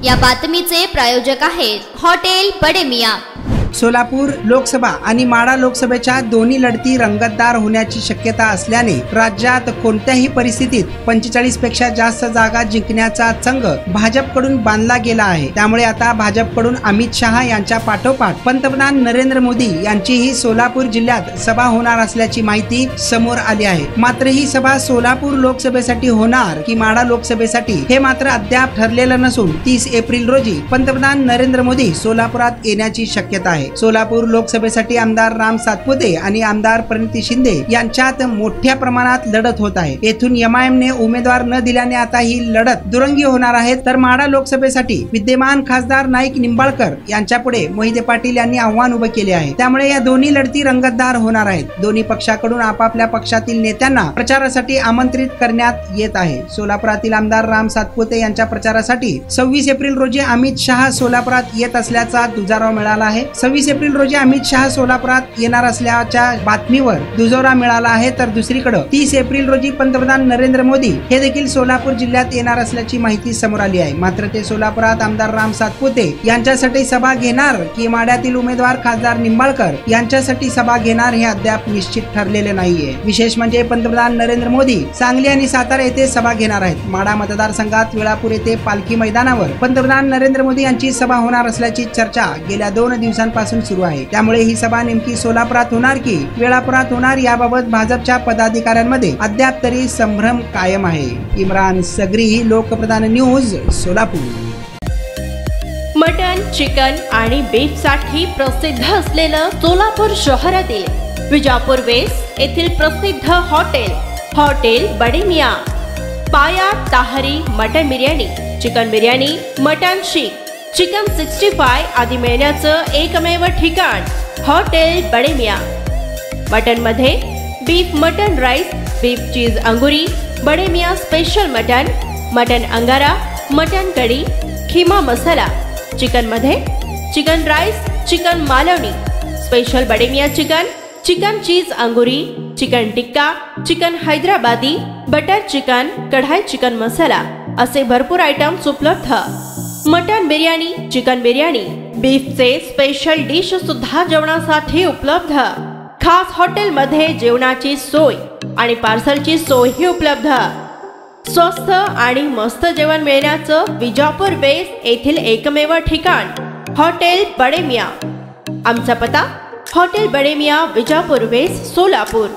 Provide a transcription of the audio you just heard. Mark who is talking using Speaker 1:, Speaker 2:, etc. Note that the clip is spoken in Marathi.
Speaker 1: या बातमीचे प्रायोजक आहेत हॉटेल बडे मियां।
Speaker 2: सोलापूर लोकसभा आणि माढा लोकसभेच्या दोन्ही लढती रंगतदार होण्याची शक्यता असल्याने राज्यात कोणत्याही परिस्थितीत 45 पेक्षा जास्त जागा जिंकण्याचा चंग भाजपकडून बांधला गेला आहे। त्यामुळे आता भाजपकडून अमित शहा यांच्या पाठोपाठ पंतप्रधान नरेंद्र मोदी यांचीही सोलापूर जिल्ह्यात सभा होणार असल्याची माहिती समोर आली आहे। मात्र ही सभा सोलापूर लोकसभेसाठी होणार की माढा लोकसभेसाठी हे मात्र अद्याप ठरलेलं नसून 30 एप्रिल रोजी पंतप्रधान नरेंद्र मोदी सोलापुरात येण्याची शक्यता आहे। सोलापूर लोकसभेसाठी आमदार राम सातपुते आणि आमदार प्रणिती शिंदे यांच्यात मोठ्या प्रमाणात लढत होत आहे। येथून एमआयएमने उमेदवार न दिल्याने आता ही लढत दुरंगी होणार आहे। तर माढा लोकसभेसाठी विद्यमान खासदार नाईक निंबाळकर यांच्या पुढे मोहिते पाटील यांनी आव्हान उभे केले आहे। त्यामुळे या दोन्ही लढती रंगतदार होणार आहेत। दोन्ही पक्षाकडून आपापल्या पक्षातील नेत्यांना प्रचारासाठी आमंत्रित करण्यात येत आहे। सोलापुरातील आमदार राम सातपुते यांच्या प्रचारासाठी 26 एप्रिल रोजी अमित शहा सोलापुरात येत असल्याचा दुजारा मिळाला आहे। 26 एप्रिल रोजी अमित शहा सोलापुरात येणार असल्याच्या बातमीवर दुजोरा मिळाला आहे। तर दुसरीकडे 30 एप्रिल रोजी पंतप्रधान नरेंद्र मोदी हे देखील सोलापूर जिल्ह्यात येणार असल्याची माहिती समोर आली आहे। मात्र ते सोलापुरात आमदार राम सातपुते यांच्यासाठी सभा घेणार की माढ्यातील उमेदवार खासदार निंबाळकर यांच्यासाठी सभा घेणार हे अद्याप निश्चित ठरलेले नाहीये। विशेष म्हणजे पंतप्रधान नरेंद्र मोदी सांगली आणि सातारा येथे सभा घेणार आहेत। माढा मतदारसंघात वेळापूर येथे पालखी मैदानावर पंतप्रधान नरेंद्र मोदी यांची सभा होणार असल्याची चर्चा गेल्या 2 दिवसांपासून सुरू आहे। त्यामुळे ही सभा नेमकी सोलापुरात होणार की वेळापुरात होणार याबाबत भाजपच्या पदाधिकाऱ्यांमध्ये अद्याप तरी संभ्रम कायम आहे। इम्रान सगरी, Lokpradhan news, Solapur.
Speaker 3: Mutton, chicken आणि बीफ साठी प्रसिद्ध असलेलं सोलापूर शहरातील विजापूर वेस्ट येथील प्रसिद्ध hotel Bade Miyan. Paya tahari mutton biryani, chicken biryani, mutton seekh, chicken 65 आदी मिळण्याचं एकमेव ठिकाण हॉटेल बडे मियां। मटन मध्ये beef mutton rice, beef cheese angoori, Bade Miyan special mutton angara, mutton kadhi, keema masala. Chicken मध्ये chicken rice, chicken Malvani, special Bade Miyan chicken cheese angoori, chicken tikka, chicken Hyderabadi, butter chicken, kadai chicken masala असे भरपूर आयटम्स उपलब्ध। मटन बिर्याणी, चिकन बिर्याणी, बीफचे स्पेशल डिश सुद्धा जेवणासाठी उपलब्ध। खास हॉटेल मध्ये जेवणाची सोय आणि पार्सलची सोयही उपलब्ध। स्वस्त आणि मस्त जेवण मिळण्याचं विजापूर वेस्ट येथील एकमेव ठिकाण हॉटेल बडे मियां। आमचा पत्ता हॉटेल बडे मियां, विजापूर वेस्ट, सोलापूर।